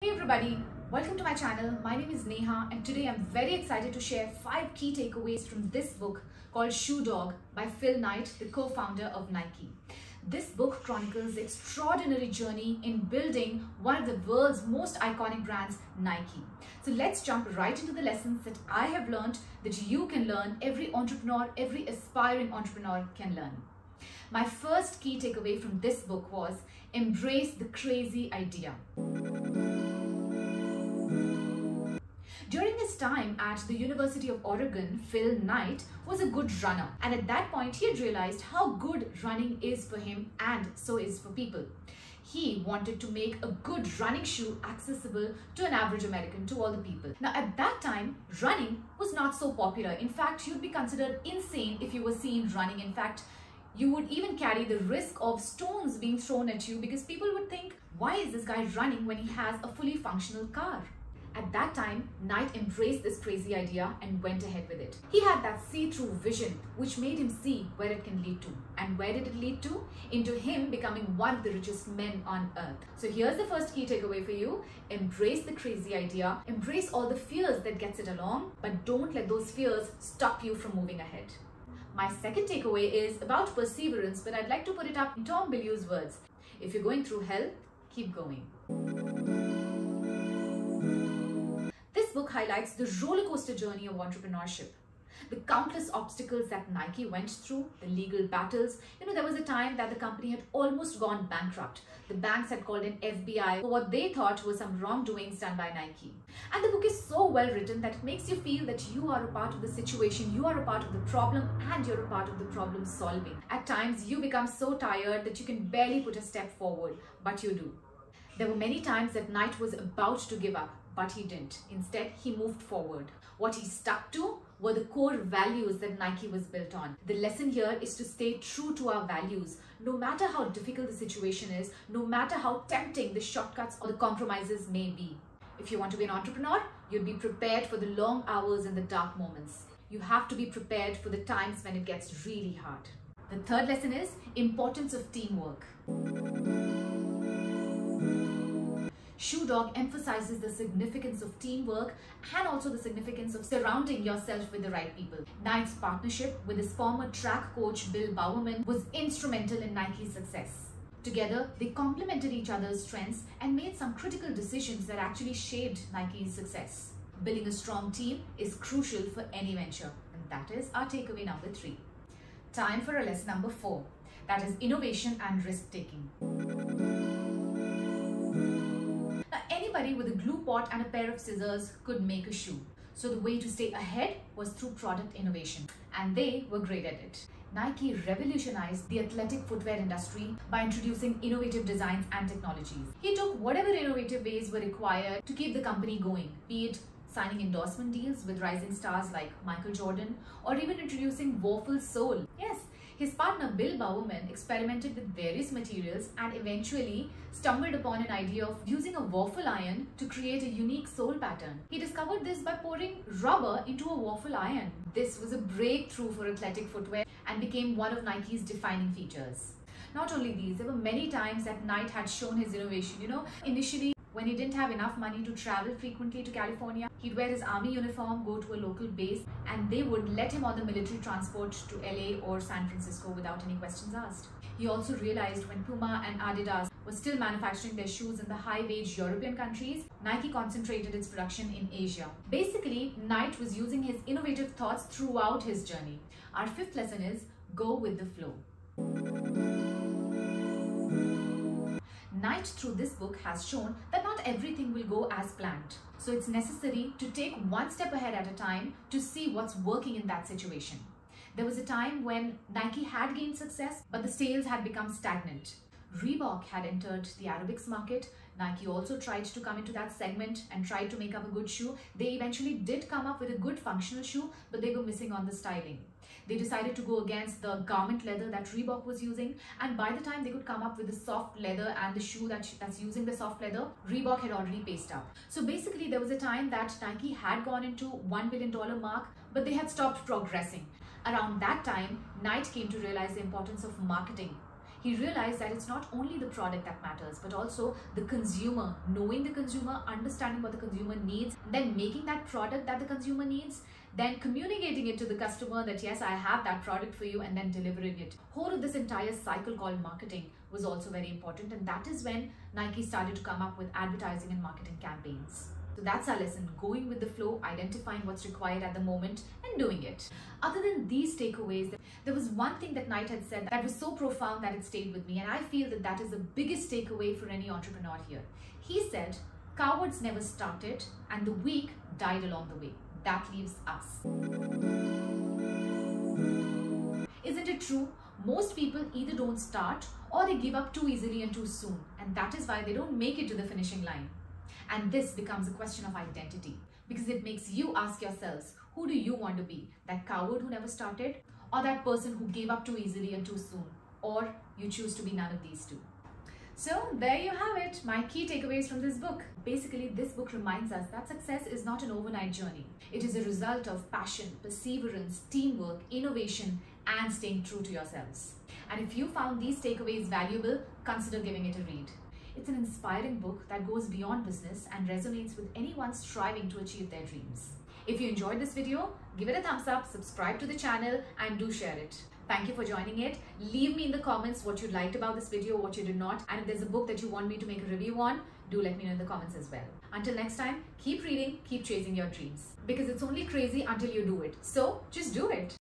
Hey everybody, welcome to my channel. My name is Neha and today I'm very excited to share 5 key takeaways from this book called Shoe Dog by Phil Knight, the co-founder of Nike. This book chronicles the extraordinary journey in building one of the world's most iconic brands, Nike. So let's jump right into the lessons that I have learned that you can learn, every entrepreneur, every aspiring entrepreneur can learn. My first key takeaway from this book was embrace the crazy idea. During his time at the University of Oregon, Phil Knight was a good runner, and at that point he had realized how good running is for him and so is for people. He wanted to make a good running shoe accessible to an average American, to all the people. Now at that time, running was not so popular. In fact, you'd be considered insane if you were seen running. In fact, you would even carry the risk of stones being thrown at you because people would think, why is this guy running when he has a fully functional car? At that time, Knight embraced this crazy idea and went ahead with it. He had that see-through vision which made him see where it can lead to. And where did it lead to? Into him becoming one of the richest men on earth. So here's the first key takeaway for you. Embrace the crazy idea. Embrace all the fears that gets it along, but don't let those fears stop you from moving ahead. My second takeaway is about perseverance, but I'd like to put it up in Tom Bilyeu's words. If you're going through hell, keep going. This book highlights the roller coaster journey of entrepreneurship. The countless obstacles that Nike went through, the legal battles. There was a time that the company had almost gone bankrupt. The banks had called in FBI for what they thought were some wrongdoings done by Nike. And the book is so well written that it makes you feel that you are a part of the situation, you are a part of the problem, and you're a part of the problem solving. At times, you become so tired that you can barely put a step forward, but you do. There were many times that Knight was about to give up, but he didn't. Instead, he moved forward. What he stuck to were the core values that Nike was built on. The lesson here is to stay true to our values, no matter how difficult the situation is, no matter how tempting the shortcuts or the compromises may be. If you want to be an entrepreneur, you'll be prepared for the long hours and the dark moments. You have to be prepared for the times when it gets really hard. The third lesson is importance of teamwork. Shoe Dog emphasizes the significance of teamwork and also the significance of surrounding yourself with the right people. Knight's partnership with his former track coach Bill Bowerman was instrumental in Nike's success. Together, they complemented each other's strengths and made some critical decisions that actually shaped Nike's success. Building a strong team is crucial for any venture, and that is our takeaway number 3. Time for a lesson number 4, that is innovation and risk-taking. Anybody with a glue pot and a pair of scissors could make a shoe. So the way to stay ahead was through product innovation, and they were great at it. Nike revolutionized the athletic footwear industry by introducing innovative designs and technologies. He took whatever innovative ways were required to keep the company going, be it signing endorsement deals with rising stars like Michael Jordan, or even introducing waffle sole. Yes, his partner Bill Bowerman experimented with various materials and eventually stumbled upon an idea of using a waffle iron to create a unique sole pattern. He discovered this by pouring rubber into a waffle iron. This was a breakthrough for athletic footwear and became one of Nike's defining features. Not only these, there were many times that Knight had shown his innovation. Initially, when he didn't have enough money to travel frequently to California, he'd wear his army uniform, go to a local base, and they would let him on the military transport to LA or San Francisco without any questions asked. He also realized when Puma and Adidas were still manufacturing their shoes in the high-wage European countries, Nike concentrated its production in Asia. Basically, Knight was using his innovative thoughts throughout his journey. Our fifth lesson is go with the flow. Knight, through this book, has shown that not everything will go as planned. So it's necessary to take one step ahead at a time to see what's working in that situation. There was a time when Nike had gained success, but the sales had become stagnant. Reebok had entered the aerobics market. Nike also tried to come into that segment and tried to make up a good shoe. They eventually did come up with a good functional shoe, but they were missing on the styling. They decided to go against the garment leather that Reebok was using, and by the time they could come up with the soft leather and the shoe that's using the soft leather, Reebok had already paced up. So basically there was a time that Nike had gone into $1 billion mark, but they had stopped progressing. Around that time, Knight came to realize the importance of marketing. He realized that it's not only the product that matters, but also the consumer, knowing the consumer, understanding what the consumer needs, then making that product that the consumer needs, then communicating it to the customer that yes, I have that product for you, and then delivering it. Whole of this entire cycle called marketing was also very important, and that is when Nike started to come up with advertising and marketing campaigns. So that's our lesson, going with the flow, identifying what's required at the moment and doing it. Other than these takeaways, there was one thing that Knight had said that was so profound that it stayed with me, and I feel that that is the biggest takeaway for any entrepreneur here. He said, cowards never started and the weak died along the way. That leaves us. Isn't it true? Most people either don't start or they give up too easily and too soon, and that is why they don't make it to the finishing line. And this becomes a question of identity, because it makes you ask yourselves, who do you want to be? That coward who never started, or that person who gave up too easily and too soon? Or you choose to be none of these two. So there you have it, my key takeaways from this book. Basically, this book reminds us that success is not an overnight journey. It is a result of passion, perseverance, teamwork, innovation, and staying true to yourselves. And if you found these takeaways valuable, consider giving it a read. It's an inspiring book that goes beyond business and resonates with anyone striving to achieve their dreams. If you enjoyed this video, give it a thumbs up, subscribe to the channel, and do share it. Thank you for joining it. Leave me in the comments what you liked about this video, what you did not, and if there's a book that you want me to make a review on, do let me know in the comments as well. Until next time, keep reading, keep chasing your dreams. Because it's only crazy until you do it. So just do it.